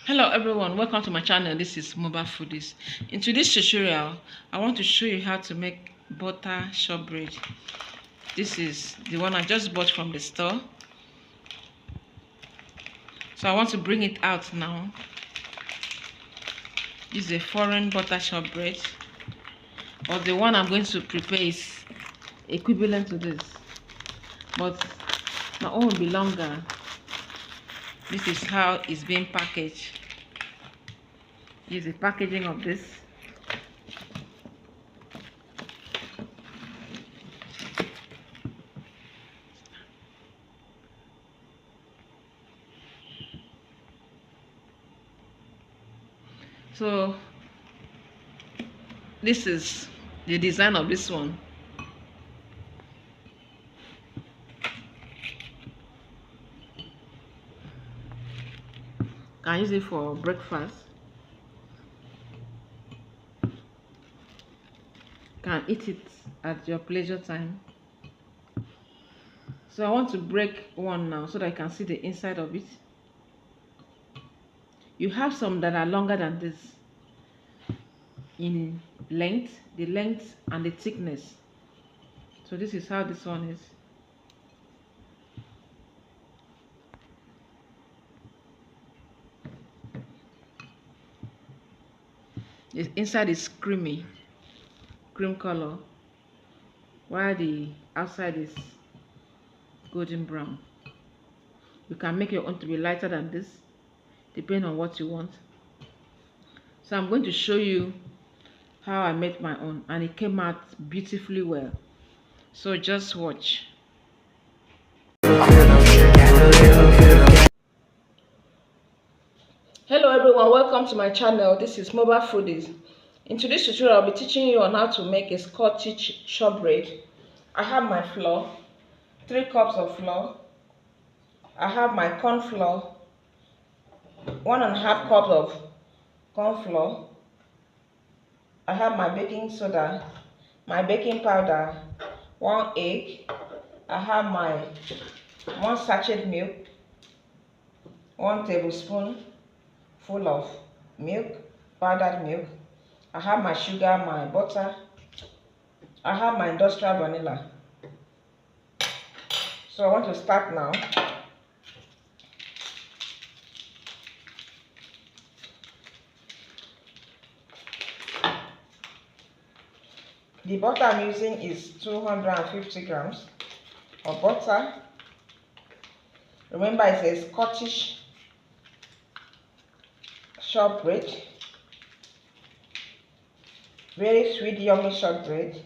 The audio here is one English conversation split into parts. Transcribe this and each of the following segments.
Hello everyone, welcome to my channel. This is Mobile Foodies. In today's tutorial, I want to show you how to make butter shortbread. This is the one I just bought from the store. So I want to bring it out now. This is a foreign butter shortbread, but the one I'm going to prepare is equivalent to this, but my own will be longer. This is how it's being packaged. Use the packaging of this. So this is the design of this one. Can use it for breakfast. Can eat it at your pleasure time. So I want to break one now so that I can see the inside of it. You have some that are longer than this in length, the length and the thickness. So this is how this one is. The inside is creamy, cream color, while the outside is golden brown. You can make your own to be lighter than this, depending on what you want. So I'm going to show you how I made my own, and it came out beautifully well. So just watch. Hello everyone, welcome to my channel. This is Mobile Foodies. In today's tutorial, I'll be teaching you on how to make a Scottish shortbread. I have my flour, 3 cups of flour. I have my corn flour, 1.5 cups of corn flour. I have my baking soda, my baking powder, 1 egg. I have my 1 sachet milk, 1 tablespoon full of milk, powdered milk. I have my sugar, my butter. I have my industrial vanilla. So I want to start now. The butter I'm using is 250 grams of butter. Remember, it's a Scottish shortbread. Very sweet, yummy shortbread.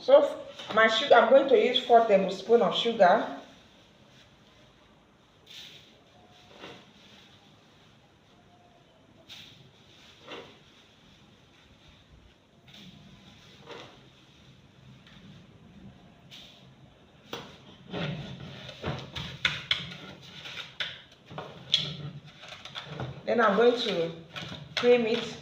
So my sugar, I'm going to use 4 tablespoons of sugar. Then I'm going to cream it.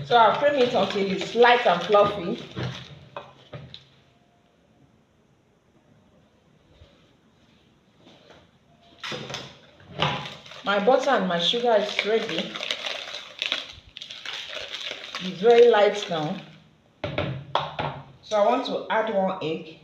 So I'll cream it until it's light and fluffy. My butter and my sugar is ready. It's very light now. So I want to add 1 egg.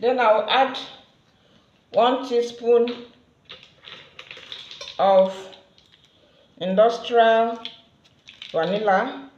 Then I'll add 1 teaspoon of industrial vanilla.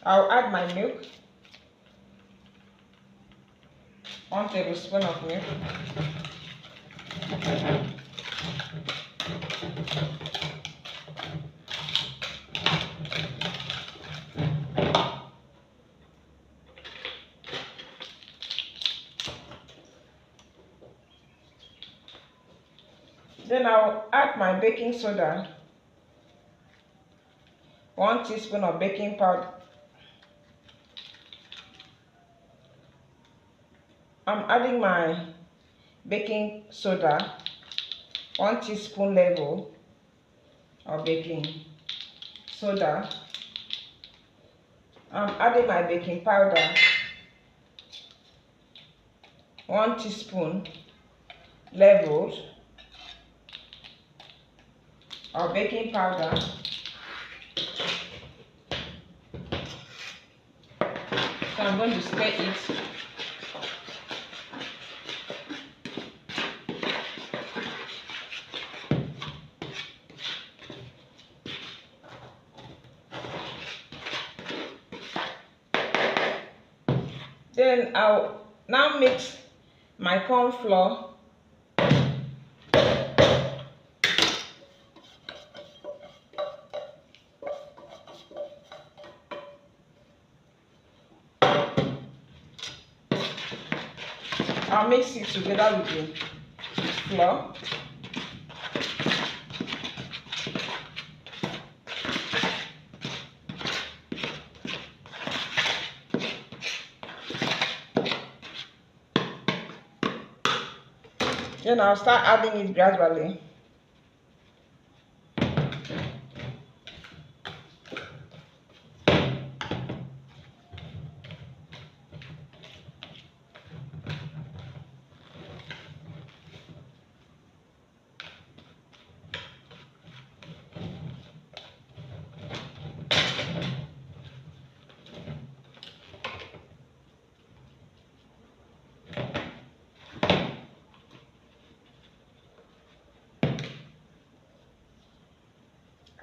I'll add my milk, 1 tablespoon of milk. Then I'll add my baking soda, 1 teaspoon of baking powder. I'm adding my baking soda, 1 teaspoon level of baking soda. I'm adding my baking powder, 1 teaspoon level of baking powder. So I'm going to stir it. Then I'll now mix my corn flour I'll mix it together with the flour. Then I'll start adding it gradually.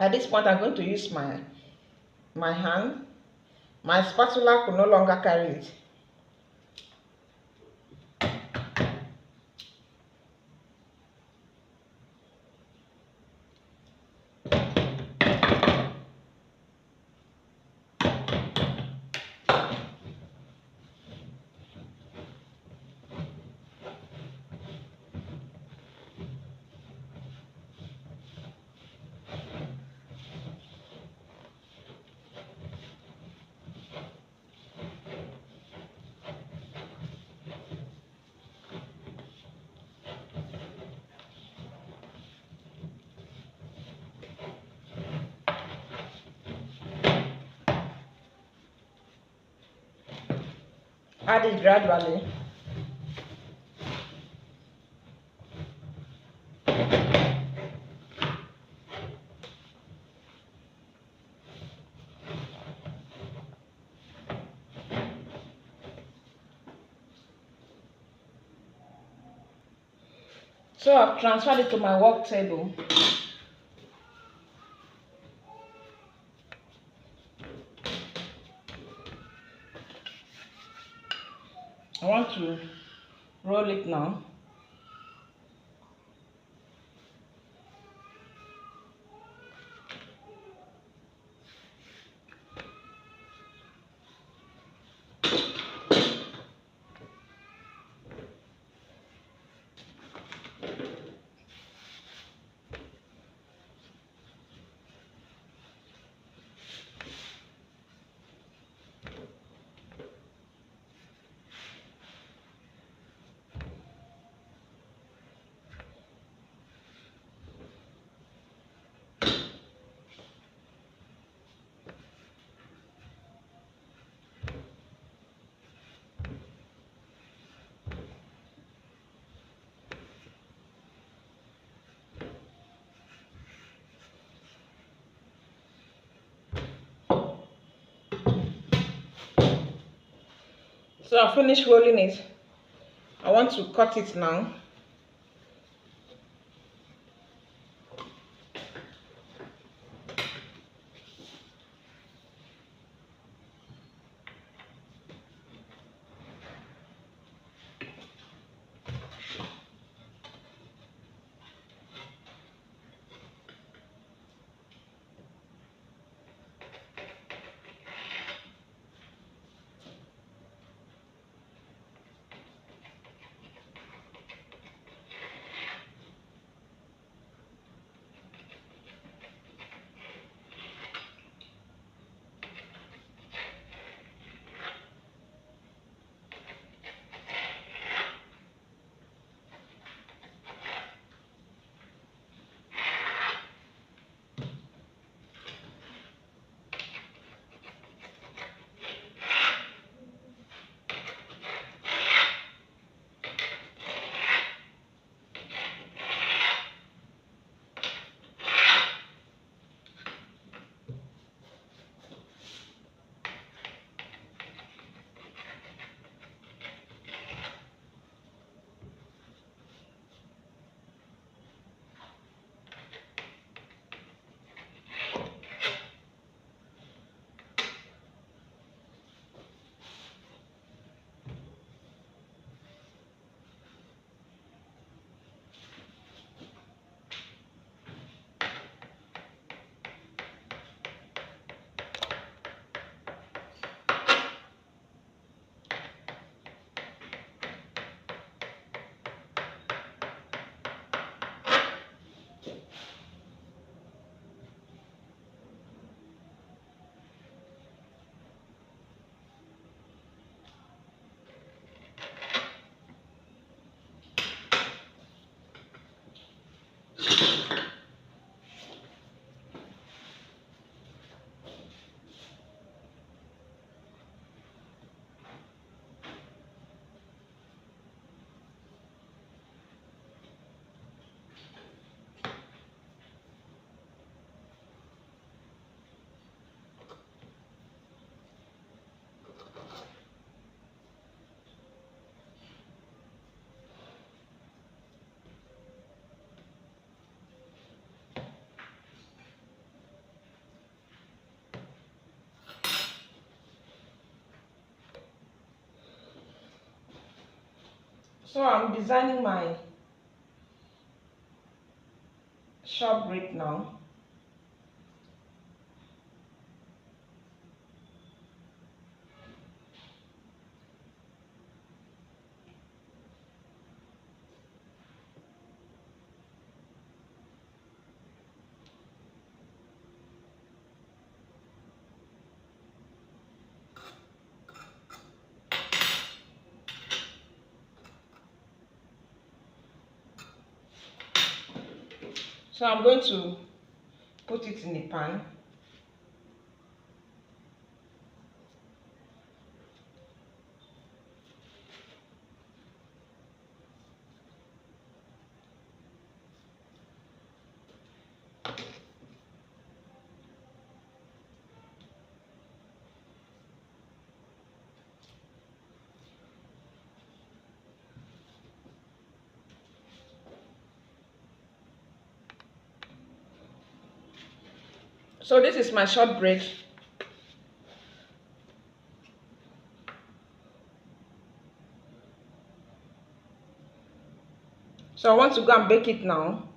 At this point, I'm going to use my hand. My spatula could no longer carry it. Add it gradually. So I've transferred it to my work table. I want to roll it now. So I finished rolling it. I want to cut it now. So I'm designing my shortbread now. So I'm going to put it in the pan. So this is my shortbread. So I want to go and bake it now.